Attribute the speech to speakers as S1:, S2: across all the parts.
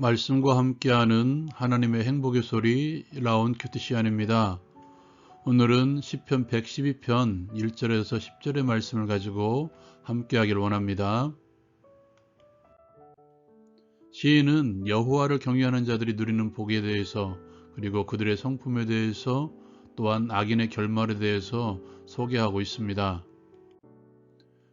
S1: 말씀과 함께하는 하나님의 행복의 소리 라온 큐티 시간입니다. 오늘은 시편 112편 1절에서 10절의 말씀을 가지고 함께하기를 원합니다. 시인은 여호와를 경외하는 자들이 누리는 복에 대해서, 그리고 그들의 성품에 대해서, 또한 악인의 결말에 대해서 소개하고 있습니다.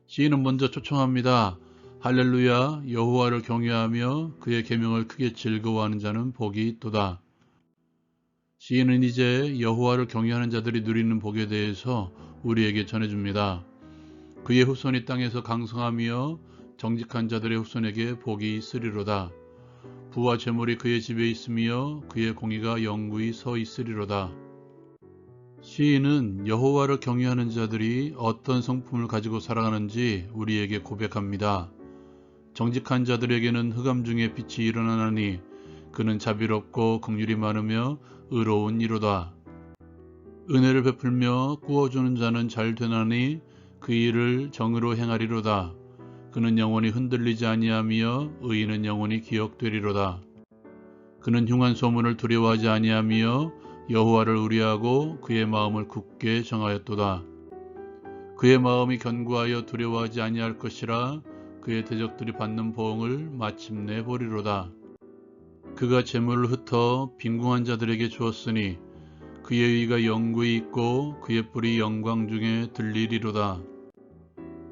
S1: 시인은 먼저 초청합니다. 할렐루야, 여호와를 경외하며 그의 계명을 크게 즐거워하는 자는 복이 있도다. 시인은 이제 여호와를 경외하는 자들이 누리는 복에 대해서 우리에게 전해줍니다. 그의 후손이 땅에서 강성하며 정직한 자들의 후손에게 복이 있으리로다. 부와 재물이 그의 집에 있으며 그의 공의가 영구히 서 있으리로다. 시인은 여호와를 경외하는 자들이 어떤 성품을 가지고 살아가는지 우리에게 고백합니다. 정직한 자들에게는 흑암 중에 빛이 일어나나니 그는 자비롭고 긍휼이 많으며 의로운 이로다. 은혜를 베풀며 꾸어주는 자는 잘 되나니 그 일을 정의로 행하리로다. 그는 영원히 흔들리지 아니하며 의인은 영원히 기억되리로다. 그는 흉한 소문을 두려워하지 아니하며 여호와를 의뢰하고 그의 마음을 굳게 정하였도다. 그의 마음이 견고하여 두려워하지 아니할 것이라. 그의 대적들이 받는 보응을 마침내 보리로다. 그가 재물을 흩어 빈궁한 자들에게 주었으니 그의 의가 영구히 있고 그의 뿔이 영광 중에 들리리로다.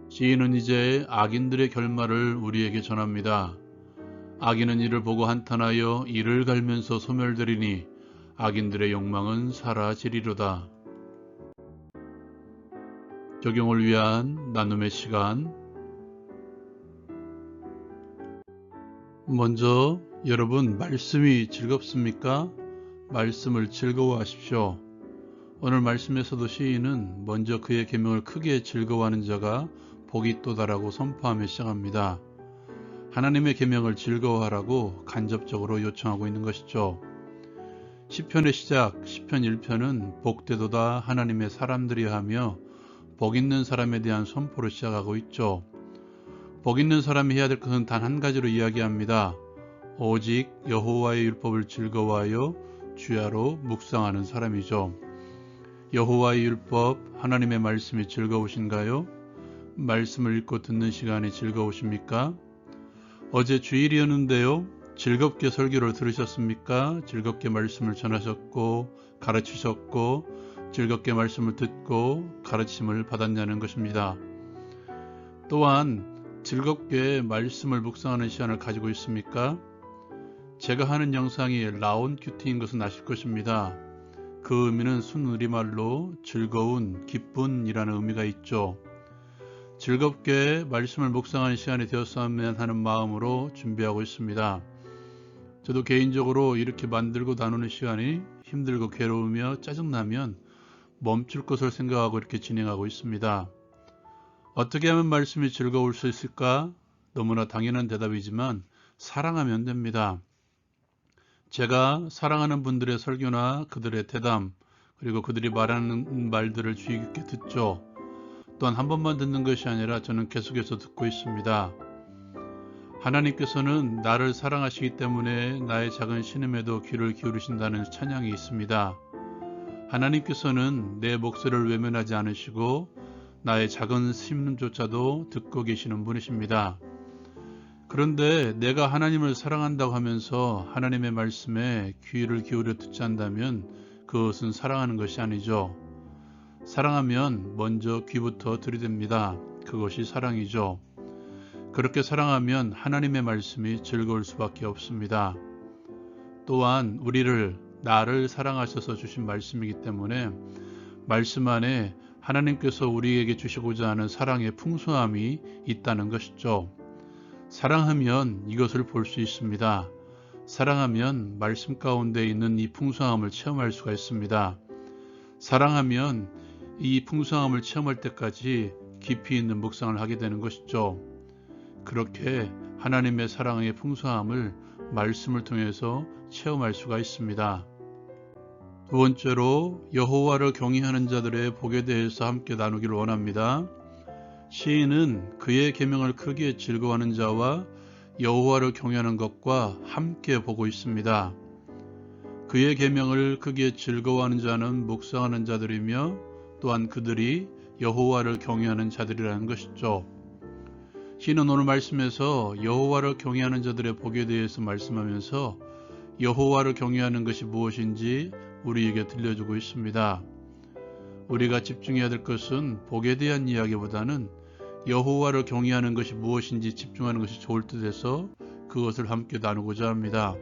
S1: 시인은 이제 악인들의 결말을 우리에게 전합니다. 악인은 이를 보고 한탄하여 이를 갈면서 소멸되리니 악인들의 욕망은 사라지리로다. 적용을 위한 나눔의 시간. 먼저 여러분, 말씀이 즐겁습니까? 말씀을 즐거워하십시오. 오늘 말씀에서도 시인은 먼저 그의 계명을 크게 즐거워하는 자가 복이 있도다라고 선포하며 시작합니다. 하나님의 계명을 즐거워하라고 간접적으로 요청하고 있는 것이죠. 시편의 시작, 시편 1편은 복되도다 하나님의 사람들이 하며 복 있는 사람에 대한 선포로 시작하고 있죠. 복 있는 사람이 해야 될 것은 단 한 가지로 이야기합니다. 오직 여호와의 율법을 즐거워하여 주야로 묵상하는 사람이죠. 여호와의 율법, 하나님의 말씀이 즐거우신가요? 말씀을 읽고 듣는 시간이 즐거우십니까? 어제 주일이었는데요. 즐겁게 설교를 들으셨습니까? 즐겁게 말씀을 전하셨고 가르치셨고 즐겁게 말씀을 듣고 가르침을 받았냐는 것입니다. 또한 즐겁게 말씀을 묵상하는 시간을 가지고 있습니까? 제가 하는 영상이 라온 큐티인 것은 아실 것입니다. 그 의미는 순우리말로 즐거운, 기쁜이라는 의미가 있죠. 즐겁게 말씀을 묵상하는 시간이 되었으면 하는 마음으로 준비하고 있습니다. 저도 개인적으로 이렇게 만들고 나누는 시간이 힘들고 괴로우며 짜증나면 멈출 것을 생각하고 이렇게 진행하고 있습니다. 어떻게 하면 말씀이 즐거울 수 있을까? 너무나 당연한 대답이지만 사랑하면 됩니다. 제가 사랑하는 분들의 설교나 그들의 대담, 그리고 그들이 말하는 말들을 주의 깊게 듣죠. 또한 한 번만 듣는 것이 아니라 저는 계속해서 듣고 있습니다. 하나님께서는 나를 사랑하시기 때문에 나의 작은 신음에도 귀를 기울이신다는 찬양이 있습니다. 하나님께서는 내 목소리를 외면하지 않으시고 나의 작은 신음조차도 듣고 계시는 분이십니다. 그런데 내가 하나님을 사랑한다고 하면서 하나님의 말씀에 귀를 기울여 듣지 않는다면 그것은 사랑하는 것이 아니죠. 사랑하면 먼저 귀부터 들이댑니다. 그것이 사랑이죠. 그렇게 사랑하면 하나님의 말씀이 즐거울 수밖에 없습니다. 또한 나를 사랑하셔서 주신 말씀이기 때문에 말씀 안에 하나님께서 우리에게 주시고자 하는 사랑의 풍성함이 있다는 것이죠. 사랑하면 이것을 볼 수 있습니다. 사랑하면 말씀 가운데 있는 이 풍성함을 체험할 수가 있습니다. 사랑하면 이 풍성함을 체험할 때까지 깊이 있는 묵상을 하게 되는 것이죠. 그렇게 하나님의 사랑의 풍성함을 말씀을 통해서 체험할 수가 있습니다. 두 번째로 여호와를 경외하는 자들의 복에 대해서 함께 나누기를 원합니다. 시인은 그의 계명을 크게 즐거워하는 자와 여호와를 경외하는 것과 함께 보고 있습니다. 그의 계명을 크게 즐거워하는 자는 묵상하는 자들이며 또한 그들이 여호와를 경외하는 자들이라는 것이죠. 시인은 오늘 말씀에서 여호와를 경외하는 자들의 복에 대해서 말씀하면서 여호와를 경외하는 것이 무엇인지 우리에게 들려주고 있습니다. 우리가 집중해야 될 것은 복에 대한 이야기보다는 여호와를 경외하는 것이 무엇인지 집중하는 것이 좋을 듯해서 그것을 함께 나누고자 합니다.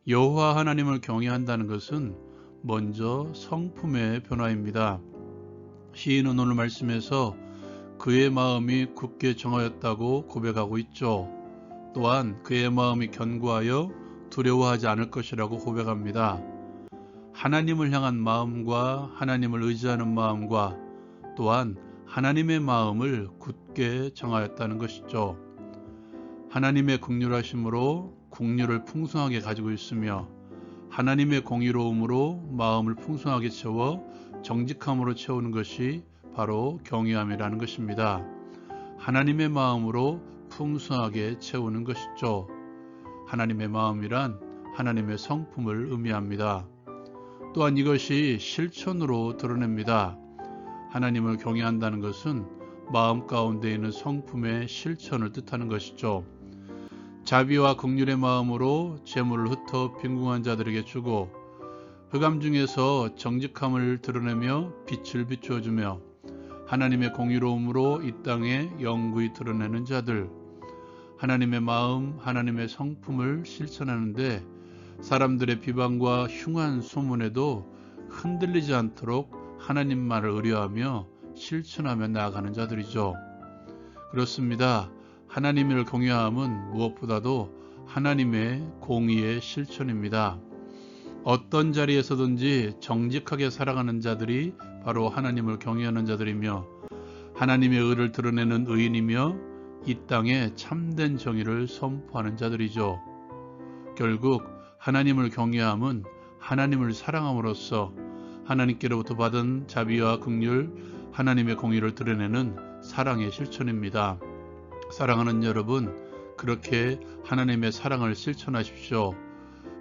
S1: 여호와 하나님을 경외한다는 것은 먼저 성품의 변화입니다. 시인은 오늘 말씀에서 그의 마음이 굳게 정하였다고 고백하고 있죠. 또한 그의 마음이 견고하여 두려워하지 않을 것이라고 고백합니다. 하나님을 향한 마음과 하나님을 의지하는 마음과 또한 하나님의 마음을 굳게 정하였다는 것이죠. 하나님의 긍휼하심으로 긍휼을 풍성하게 가지고 있으며 하나님의 공의로움으로 마음을 풍성하게 채워 정직함으로 채우는 것이 바로 경외함이라는 것입니다. 하나님의 마음으로 풍성하게 채우는 것이죠. 하나님의 마음이란 하나님의 성품을 의미합니다. 또한 이것이 실천으로 드러냅니다. 하나님을 경외한다는 것은 마음 가운데 있는 성품의 실천을 뜻하는 것이죠. 자비와 긍휼의 마음으로 재물을 흩어 빈궁한 자들에게 주고 흑암 중에서 정직함을 드러내며 빛을 비추어 주며 하나님의 공의로움으로 이 땅에 영구히 드러내는 자들, 하나님의 마음, 하나님의 성품을 실천하는데 사람들의 비방과 흉한 소문에도 흔들리지 않도록 하나님만을 의뢰하며 실천하며 나아가는 자들이죠. 그렇습니다. 하나님을 경외함은 무엇보다도 하나님의 공의의 실천입니다. 어떤 자리에서든지 정직하게 살아가는 자들이 바로 하나님을 경외하는 자들이며 하나님의 의를 드러내는 의인이며 이 땅에 참된 정의를 선포하는 자들이죠. 결국 하나님을 경외함은 하나님을 사랑함으로써 하나님께로부터 받은 자비와 긍휼, 하나님의 공의를 드러내는 사랑의 실천입니다. 사랑하는 여러분, 그렇게 하나님의 사랑을 실천하십시오.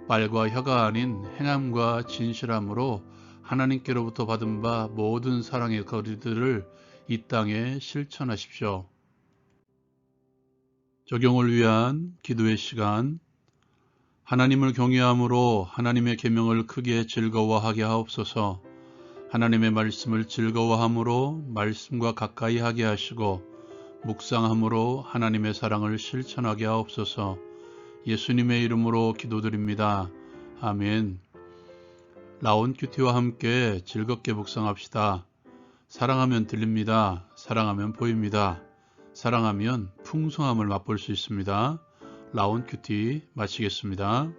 S1: 말과 혀가 아닌 행함과 진실함으로 하나님께로부터 받은 바 모든 사랑의 거리들을 이 땅에 실천하십시오. 적용을 위한 기도의 시간. 하나님을 경외함으로 하나님의 계명을 크게 즐거워하게 하옵소서. 하나님의 말씀을 즐거워함으로 말씀과 가까이 하게 하시고 묵상함으로 하나님의 사랑을 실천하게 하옵소서. 예수님의 이름으로 기도드립니다. 아멘. 라온 큐티와 함께 즐겁게 묵상합시다. 사랑하면 들립니다. 사랑하면 보입니다. 사랑하면 풍성함을 맛볼 수 있습니다. 라온 큐티 마치겠습니다.